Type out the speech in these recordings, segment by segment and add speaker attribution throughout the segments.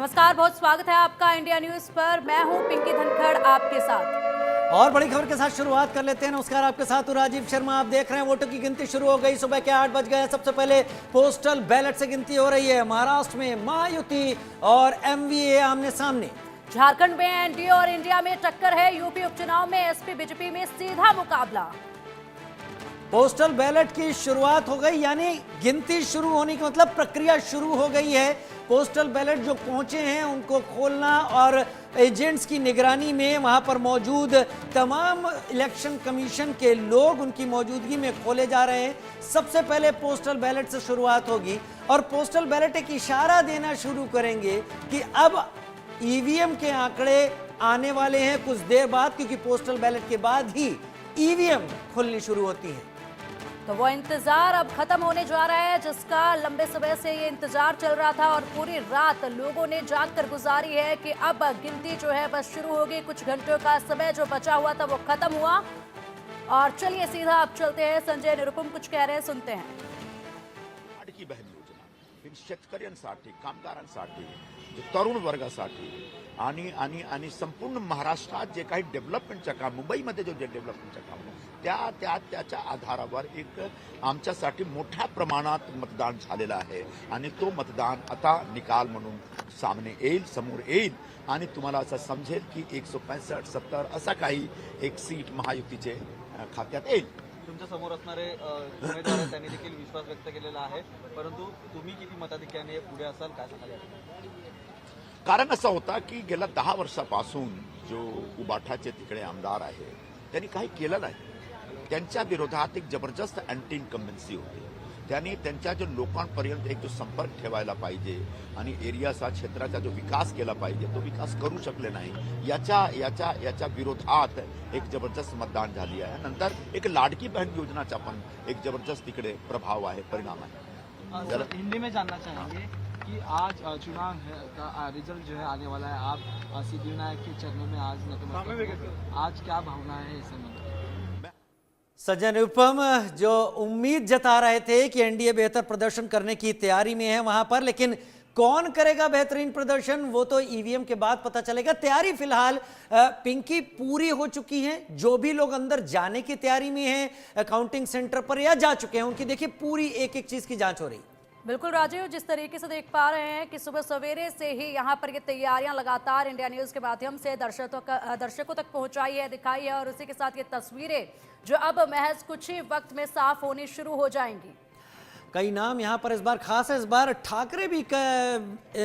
Speaker 1: नमस्कार, बहुत स्वागत है आपका इंडिया न्यूज पर। मैं हूं पिंकी धनखड़ आपके साथ
Speaker 2: और बड़ी खबर के साथ शुरुआत कर लेते हैं। नमस्कार, आपके साथ हूं राजीव शर्मा। आप देख रहे हैं वोटों की गिनती शुरू हो गई। सुबह के 8 बज गए। सबसे पहले पोस्टल बैलेट से गिनती हो रही है। महाराष्ट्र में महायुति और एमवीए आमने सामने।
Speaker 1: झारखंड में एनडीए और इंडिया में टक्कर है। यूपी उपचुनाव में एसपी बीजेपी में सीधा मुकाबला।
Speaker 2: पोस्टल बैलेट की शुरुआत हो गई, यानी गिनती शुरू होने का मतलब प्रक्रिया शुरू हो गई है। पोस्टल बैलेट जो पहुंचे हैं उनको खोलना और एजेंट्स की निगरानी में वहां पर मौजूद तमाम इलेक्शन कमीशन के लोग उनकी मौजूदगी में खोले जा रहे हैं। सबसे पहले पोस्टल बैलेट से शुरुआत होगी और पोस्टल बैलेट एक इशारा देना शुरू करेंगे कि अब ईवीएम के आंकड़े आने वाले हैं कुछ देर बाद, क्योंकि पोस्टल बैलेट के बाद ही ईवीएम खुलनी शुरू होती है।
Speaker 1: तो वो इंतजार अब खत्म होने जा रहा है, जिसका लंबे समय से ये इंतजार चल रहा था और पूरी रात लोगों ने जाग कर गुजारी है कि अब गिनती जो है बस शुरू होगी। कुछ घंटों का समय जो बचा हुआ था वो खत्म हुआ। और चलिए सीधा अब चलते हैं, संजय निरुपम कुछ कह रहे हैं, सुनते हैं।
Speaker 3: लाडकी बहन योजना शेतकऱ्यांसाठी, कामगारांसाठी, तरुण वर्गासाठी आणि संपूर्ण महाराष्ट्रात जे काही डेव्हलपमेंटचं काम, मुंबईमध्ये जो डेव्हलपमेंटचं काम त्याच्या आधारावर एक आमच्यासाठी मोठ्या प्रमाणात मतदान झालेलं आहे आणि तो मतदान आता निकाल म्हणून समोर येईल आणि तुम्हाला असं समजेल की 165 70 असा काही एक सीट महायुतीचे खात्यात येईल।
Speaker 4: तुमच्या समोर असणारे उमेदवार त्यांनी देखील विश्वास व्यक्त केलेला आहे, परंतु तुम्ही किती मताधिक्याने पुढे असाल काय सांगाल?
Speaker 3: कारण असं होता की गेल्या 10 वर्षापासून जो उबाठाचे तिकडे आमदार आहे त्यांनी काही केलं नाही। त्यांच्या विरोधात एक जबरदस्त अँटी इन्कम्बन्सी होती। त्यांनी त्यांच्या जो लोकांपर्यंत एक जो संपर्क ठेवायला पाहिजे आणि एरियाचा क्षेत्राचा जो विकास केला पाहिजे तो विकास करू शकले नाही। याच्या विरोधात एक जबरदस्त मतदान झाली आहे। नंतर एक लाडकी बहन योजनाचा पण एक जबरदस्त तिकडे प्रभाव आहे, परिणाम आहे।
Speaker 4: हिंदी में जानना चाहेंगे कि आज चुनाव का रिजल्ट जो है आने वाला है, आप सिद्धिविनायक के चरणों में आज क्या भावना है इस समय?
Speaker 2: सज्जन निरुपम जो उम्मीद जता रहे थे कि एनडीए बेहतर प्रदर्शन करने की तैयारी में है वहां पर, लेकिन कौन करेगा बेहतरीन प्रदर्शन वो तो ईवीएम के बाद पता चलेगा। तैयारी फिलहाल पिंकी पूरी हो चुकी है। जो भी लोग अंदर जाने की तैयारी में हैं काउंटिंग सेंटर पर या जा चुके हैं, उनकी देखिए पूरी एक एक चीज की जांच हो रही।
Speaker 1: बिल्कुल राजीव, जिस तरीके से देख पा रहे हैं कि सुबह सवेरे से ही यहाँ पर ये तैयारियां लगातार इंडिया न्यूज के माध्यम से दर्शकों तक पहुंचाई है, दिखाई है, और उसी के साथ ये तस्वीरें जो अब महज कुछ ही वक्त में साफ होनी शुरू हो जाएंगी।
Speaker 2: कई नाम यहाँ पर इस बार खास है। इस बार ठाकरे भी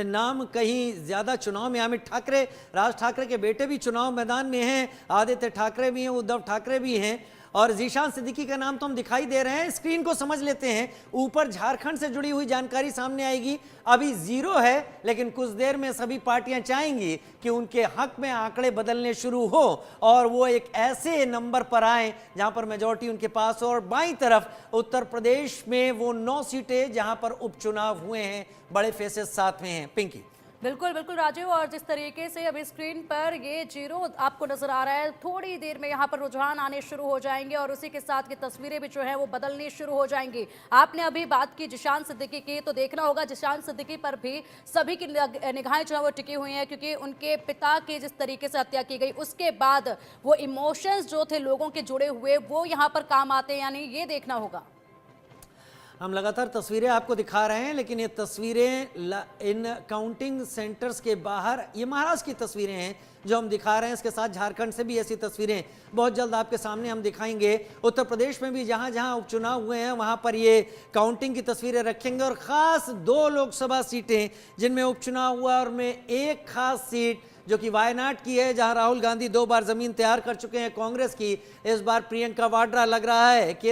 Speaker 2: नाम कहीं ज्यादा चुनाव में। अमित ठाकरे, राज ठाकरे के बेटे भी चुनाव मैदान में हैं। आदित्य ठाकरे भी हैं, उद्धव ठाकरे भी हैं और जीशान सिद्दीकी का नाम तो हम दिखाई दे रहे हैं। स्क्रीन को समझ लेते हैं। ऊपर झारखंड से जुड़ी हुई जानकारी सामने आएगी। अभी 0 है, लेकिन कुछ देर में सभी पार्टियां चाहेंगी कि उनके हक में आंकड़े बदलने शुरू हो और वो एक ऐसे नंबर पर आए जहां पर मेजॉरिटी उनके पास हो। और बाईं तरफ उत्तर प्रदेश में वो 9 सीटें जहां पर उपचुनाव हुए हैं, बड़े फेसेस साथ में हैं। पिंकी
Speaker 1: बिल्कुल बिल्कुल राजीव, और जिस तरीके से अभी स्क्रीन पर ये 0 आपको नजर आ रहा है, थोड़ी देर में यहाँ पर रुझान आने शुरू हो जाएंगे और उसी के साथ की तस्वीरें भी जो है वो बदलनी शुरू हो जाएंगी। आपने अभी बात की जिशान सिद्दीकी की, तो देखना होगा जिशान सिद्दीकी पर भी सभी की निगाहें जो है वो टिकी हुई हैं, क्योंकि उनके पिता की जिस तरीके से हत्या की गई उसके बाद वो इमोशंस जो थे लोगों के जुड़े हुए वो यहाँ पर काम आते हैं, यानी ये देखना होगा।
Speaker 2: हम लगातार तस्वीरें आपको दिखा रहे हैं, लेकिन ये तस्वीरें इन काउंटिंग सेंटर्स के बाहर, ये महाराष्ट्र की तस्वीरें हैं जो हम दिखा रहे हैं। इसके साथ झारखंड से भी ऐसी तस्वीरें बहुत जल्द आपके सामने हम दिखाएंगे। उत्तर प्रदेश में भी जहां जहां उपचुनाव हुए हैं वहां पर ये काउंटिंग की तस्वीरें रखेंगे। और खास 2 लोकसभा सीटें जिनमें उपचुनाव हुआ और में एक खास सीट जो कि वायनाड की है, जहां राहुल गांधी 2 बार जमीन तैयार कर चुके हैं कांग्रेस की। इस बार प्रियंका वाड्रा लग रहा है कि